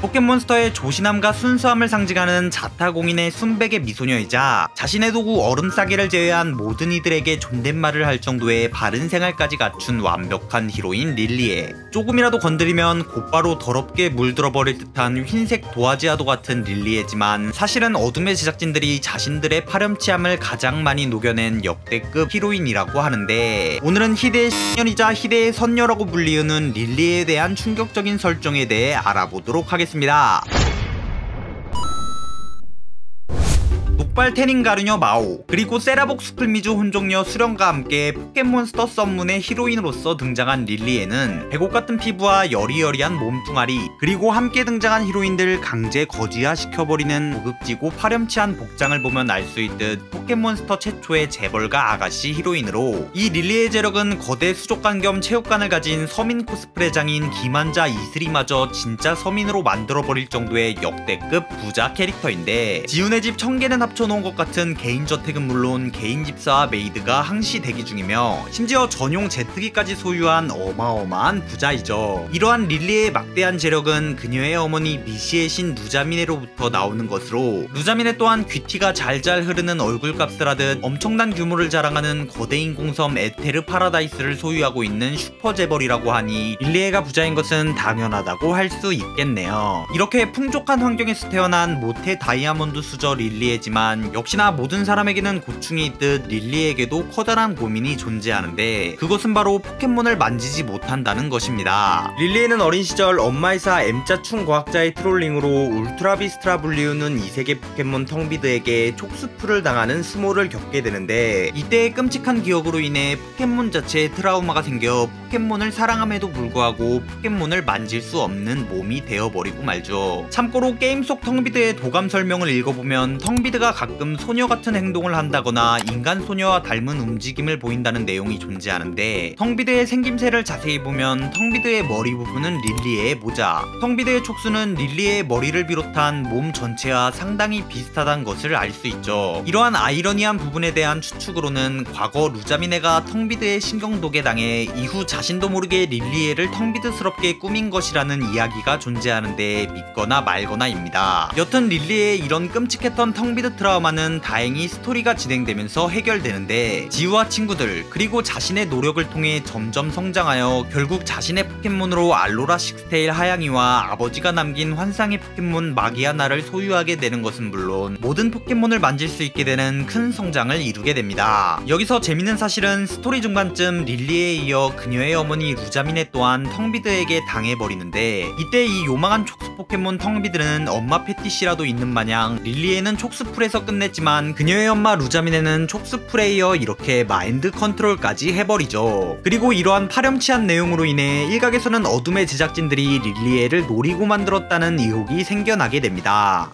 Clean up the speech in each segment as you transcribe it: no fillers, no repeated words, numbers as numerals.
포켓몬스터의 조신함과 순수함을 상징하는 자타공인의 순백의 미소녀이자 자신의 도구 얼음싸개를 제외한 모든 이들에게 존댓말을 할 정도의 바른 생활까지 갖춘 완벽한 히로인 릴리에. 조금이라도 건드리면 곧바로 더럽게 물들어버릴 듯한 흰색 도화지와도 같은 릴리에지만 사실은 어둠의 제작진들이 자신들의 파렴치함을 가장 많이 녹여낸 역대급 히로인이라고 하는데, 오늘은 희대의 신년이자 희대의 선녀라고 불리우는 릴리에 대한 충격적인 설정에 대해 알아보도록 하겠습니다. 녹발 태닝 가르녀 마오, 그리고 세라복 스쿨미주 혼종녀 수령과 함께 포켓몬스터 썸문의 히로인으로서 등장한 릴리에는 백옥같은 피부와 여리여리한 몸뚱아리, 그리고 함께 등장한 히로인들 강제 거지화시켜버리는 고급지고 파렴치한 복장을 보면 알 수 있듯 포켓몬스터 최초의 재벌가 아가씨 히로인으로, 이 릴리의 재력은 거대 수족관 겸 체육관을 가진 서민 코스프레 장인 김한자 이슬이마저 진짜 서민으로 만들어버릴 정도의 역대급 부자 캐릭터인데, 지훈의 집 1000개는 합쳐놓은 것 같은 개인 저택은 물론 개인 집사와 메이드가 항시 대기 중이며 심지어 전용 제트기까지 소유한 어마어마한 부자이죠. 이러한 릴리의 막대한 재력은 그녀의 어머니 미시의 신 루자미네로부터 나오는 것으로, 루자미네 또한 귀티가 잘잘 흐르는 얼굴값을 하듯 엄청난 규모를 자랑하는 거대 인공섬 에테르 파라다이스를 소유하고 있는 슈퍼재벌이라고 하니 릴리에가 부자인 것은 당연하다고 할 수 있겠네요. 이렇게 풍족한 환경에서 태어난 모태 다이아몬드 수저 릴리에지만 역시나 모든 사람에게는 고충이 있듯 릴리에게도 커다란 고민이 존재하는데, 그것은 바로 포켓몬을 만지지 못한다는 것입니다. 릴리에는 어린 시절 엄마이사 M자충 과학자의 트롤링으로 울트라비스트라 불리우는 이세계 포켓몬 텅비드에게 촉수풀을 당하는 수모를 겪게 되는데, 이때의 끔찍한 기억으로 인해 포켓몬 자체에 트라우마가 생겨 포켓몬을 사랑함에도 불구하고 포켓몬을 만질 수 없는 몸이 되어버리고 말죠. 참고로 게임 속 텅비드의 도감 설명을 읽어보면 텅비드가 가끔 소녀 같은 행동을 한다거나 인간 소녀와 닮은 움직임을 보인다는 내용이 존재하는데, 텅비드의 생김새를 자세히 보면 텅비드의 머리 부분은 릴리에의 모자, 텅비드의 촉수는 릴리에의 머리를 비롯한 몸 전체와 상당히 비슷하다는 것을 알 수 있죠. 이러한 아이러니한 부분에 대한 추측으로는 과거 루자미네가 텅비드의 신경독에 당해 이후 자신도 모르게 릴리에를 텅비드스럽게 꾸민 것이라는 이야기가 존재하는데 믿거나 말거나입니다. 여튼 릴리에의 이런 끔찍했던 텅비드 트라우마는 다행히 스토리가 진행되면서 해결되는데, 지우와 친구들 그리고 자신의 노력을 통해 점점 성장하여 결국 자신의 포켓몬으로 알로라 식스테일 하양이와 아버지가 남긴 환상의 포켓몬 마기아나를 소유하게 되는 것은 물론 모든 포켓몬을 만질 수 있게 되는 큰 성장을 이루게 됩니다. 여기서 재밌는 사실은 스토리 중반쯤 릴리에 이어 그녀의 어머니 루자미네 또한 텅비드에게 당해버리는데, 이때 이 요망한 촉수 포켓몬 텅비드는 엄마 패티시라도 있는 마냥 릴리에는 촉수풀에서 끝냈지만 그녀의 엄마 루자미네는 촉수풀에 이어 이렇게 마인드 컨트롤까지 해버리죠. 그리고 이러한 파렴치한 내용으로 인해 일각에서는 어둠의 제작진들이 릴리에를 노리고 만들었다는 의혹이 생겨나게 됩니다.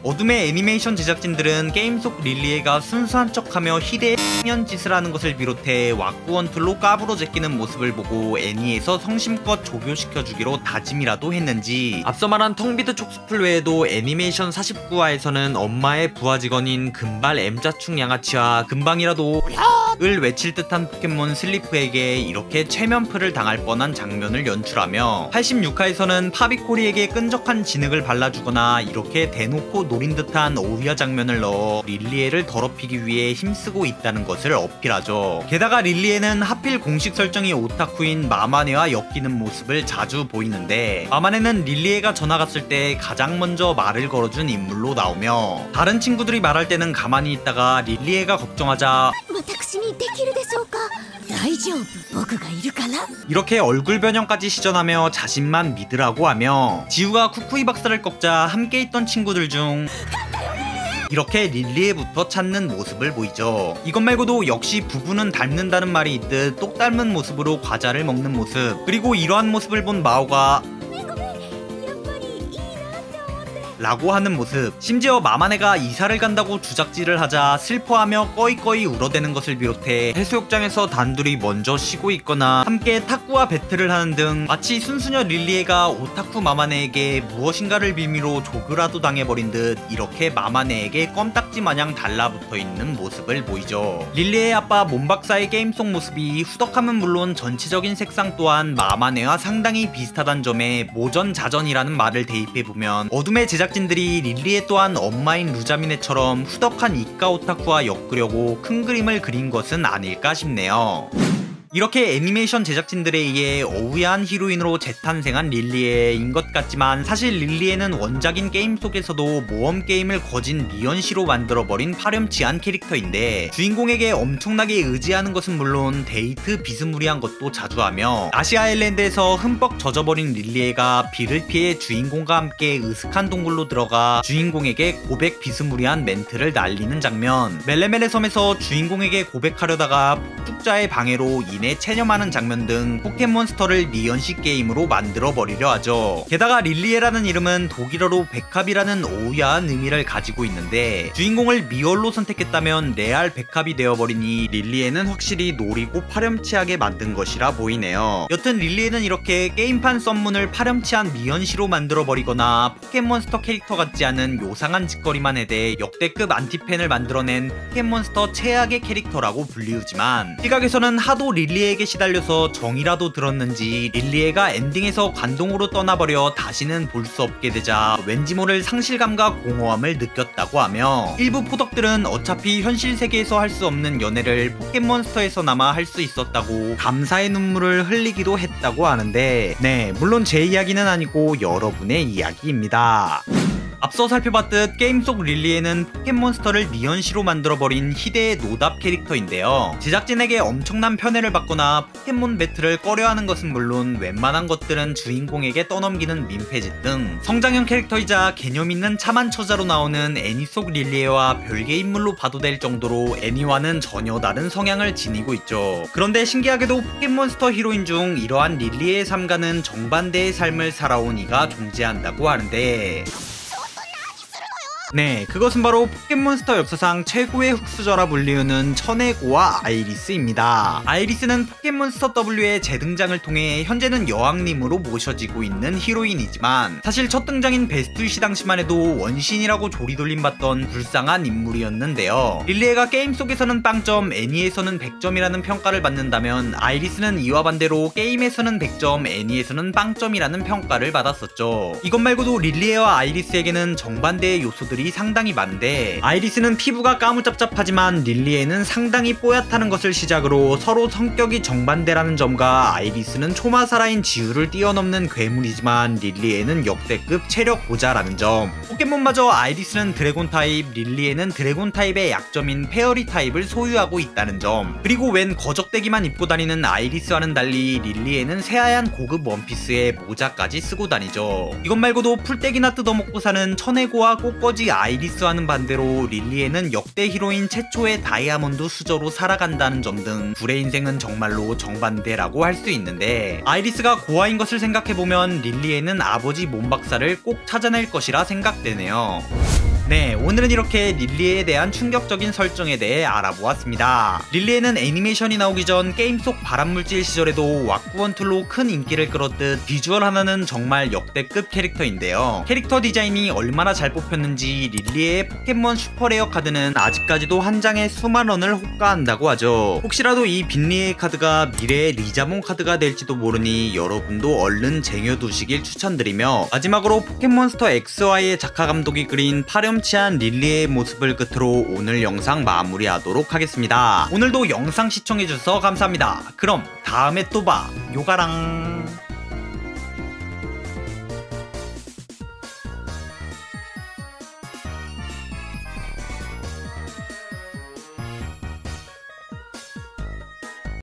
어둠의 애니메이션 제작진들은 게임 속 릴리에가 순수한 척하며 희대의 년짓을 하는 것을 비롯해 왁구원툴로 까불어 제끼는 모습을 보고 애니에서 성심껏 조교시켜주기로 다짐이라도 했는지, 앞서 말한 텅비드 촉수풀 외에도 애니메이션 49화에서는 엄마의 부하 직원인 금발 M자충 양아치와 금방이라도 을 외칠 듯한 포켓몬 슬리프에게 이렇게 최면프를 당할 뻔한 장면을 연출하며, 86화에서는 파비코리에게 끈적한 진흙을 발라주거나 이렇게 대놓고 노린 듯한 오히려 장면을 넣어 릴리에를 더럽히기 위해 힘쓰고 있다는 것을 어필하죠. 게다가 릴리에는 하필 공식 설정이 오타쿠인 마마네와 엮이는 모습을 자주 보이는데, 마마네는 릴리에가 전화 갔을 때 가장 먼저 말을 걸어준 인물로 나오며, 다른 친구들이 말할 때는 가만히 있다가 릴리에가 걱정하자 이렇게 얼굴 변형까지 시전하며 자신만 믿으라고 하며, 지우가 쿠쿠이 박사를 꺾자 함께 있던 친구들 중 이렇게 릴리에부터 찾는 모습을 보이죠. 이것 말고도 역시 부부는 닮는다는 말이 있듯 똑 닮은 모습으로 과자를 먹는 모습, 그리고 이러한 모습을 본 마오가 라고 하는 모습, 심지어 마마네가 이사를 간다고 주작질을 하자 슬퍼하며 꺼이꺼이 울어대는 것을 비롯해 해수욕장에서 단둘이 먼저 쉬고 있거나 함께 탁구와 배틀을 하는 등 마치 순수녀 릴리에가 오타쿠 마마네에게 무엇인가를 빌미로 조그라도 당해버린 듯 이렇게 마마네에게 껌딱지 마냥 달라붙어 있는 모습을 보이죠. 릴리의 아빠 몬박사의 게임 속 모습이 후덕함은 물론 전체적인 색상 또한 마마네와 상당히 비슷하단 점에 모전자전이라는 말을 대입해보면 어둠의 제작진들이 릴리에 또한 엄마인 루자미네처럼 후덕한 이까 오타쿠와 엮으려고 큰 그림을 그린 것은 아닐까 싶네요. 이렇게 애니메이션 제작진들에 의해 어우야한 히로인으로 재탄생한 릴리에인 것 같지만 사실 릴리에는 원작인 게임 속에서도 모험 게임을 거진 미연시로 만들어버린 파렴치한 캐릭터인데 주인공에게 엄청나게 의지하는 것은 물론 데이트 비스무리한 것도 자주 하며 아시아 아일랜드에서 흠뻑 젖어버린 릴리에가 비를 피해 주인공과 함께 으슥한 동굴로 들어가 주인공에게 고백 비스무리한 멘트를 날리는 장면, 멜레멜의 섬에서 주인공에게 고백하려다가 폭죽자의 방해로 인해 체념하는 장면 등 포켓몬스터를 미연시 게임으로 만들어버리려 하죠. 게다가 릴리에라는 이름은 독일어로 백합이라는 오우야한 의미를 가지고 있는데 주인공을 미얼로 선택했다면 레알 백합이 되어버리니 릴리에는 확실히 노리고 파렴치하게 만든 것이라 보이네요. 여튼 릴리에는 이렇게 게임판 썸문을 파렴치한 미연시로 만들어버리거나 포켓몬스터 캐릭터 같지 않은 요상한 짓거리만 해대 역대급 안티팬을 만들어낸 포켓몬스터 최악의 캐릭터라고 불리우지만 시각에서는 하도 릴리에게 시달려서 정이라도 들었는지 릴리에가 엔딩에서 관동으로 떠나버려 다시는 볼 수 없게 되자 왠지 모를 상실감과 공허함을 느꼈다고 하며 일부 포덕들은 어차피 현실 세계에서 할 수 없는 연애를 포켓몬스터에서나마 할 수 있었다고 감사의 눈물을 흘리기도 했다고 하는데 네, 물론 제 이야기는 아니고 여러분의 이야기입니다. 앞서 살펴봤듯 게임 속 릴리에는 포켓몬스터를 미연시로 만들어버린 희대의 노답 캐릭터인데요. 제작진에게 엄청난 편애를 받거나 포켓몬 배틀을 꺼려하는 것은 물론 웬만한 것들은 주인공에게 떠넘기는 민폐짓 등 성장형 캐릭터이자 개념있는 참한 처자로 나오는 애니 속 릴리에와 별개 인물로 봐도 될 정도로 애니와는 전혀 다른 성향을 지니고 있죠. 그런데 신기하게도 포켓몬스터 히로인 중 이러한 릴리에의 삶과는 정반대의 삶을 살아온 이가 존재한다고 하는데 네, 그것은 바로 포켓몬스터 역사상 최고의 흑수저라 불리우는 천혜고와 아이리스입니다. 아이리스는 포켓몬스터 W의 재등장을 통해 현재는 여왕님으로 모셔지고 있는 히로인이지만 사실 첫 등장인 베스트위시 당시만 해도 원신이라고 조리돌림받던 불쌍한 인물이었는데요. 릴리에가 게임 속에서는 빵점, 애니에서는 100점이라는 평가를 받는다면 아이리스는 이와 반대로 게임에서는 100점, 애니에서는 빵점이라는 평가를 받았었죠. 이것 말고도 릴리에와 아이리스에게는 정반대의 요소들이 상당히 많은데 아이리스는 피부가 까무잡잡하지만 릴리에는 상당히 뽀얗다는 것을 시작으로 서로 성격이 정반대라는 점과 아이리스는 초마사라인 지우를 뛰어넘는 괴물이지만 릴리에는 역대급 체력 보자라는 점, 포켓몬마저 아이리스는 드래곤 타입, 릴리에는 드래곤 타입의 약점인 페어리 타입을 소유하고 있다는 점, 그리고 웬 거적대기만 입고 다니는 아이리스와는 달리 릴리에는 새하얀 고급 원피스에 모자까지 쓰고 다니죠. 이것 말고도 풀떼기나 뜯어먹고 사는 천혜고와 꽃거지 아이리스와는 반대로 릴리에는 역대 히로인 최초의 다이아몬드 수저로 살아간다는 점 등 둘의 인생은 정말로 정반대라고 할 수 있는데 아이리스가 고아인 것을 생각해보면 릴리에는 아버지 몬박사를 꼭 찾아낼 것이라 생각되네요. 네, 오늘은 이렇게 릴리에에 대한 충격적인 설정에 대해 알아보았습니다. 릴리에는 애니메이션이 나오기 전 게임 속 발암물질 시절에도 왁구원툴로 큰 인기를 끌었듯 비주얼 하나는 정말 역대급 캐릭터인데요. 캐릭터 디자인이 얼마나 잘 뽑혔는지 릴리에의 포켓몬 슈퍼레어 카드는 아직까지도 한 장에 수만 원을 호가한다고 하죠. 혹시라도 이 빈리에 카드가 미래의 리자몽 카드가 될지도 모르니 여러분도 얼른 쟁여두시길 추천드리며 마지막으로 포켓몬스터 XY의 작가 감독이 그린 파렴치한 릴리의 모습을 끝으로 오늘 영상 마무리하도록 하겠습니다. 오늘도 영상 시청해주셔서 감사합니다. 그럼 다음에 또 봐. 요가랑.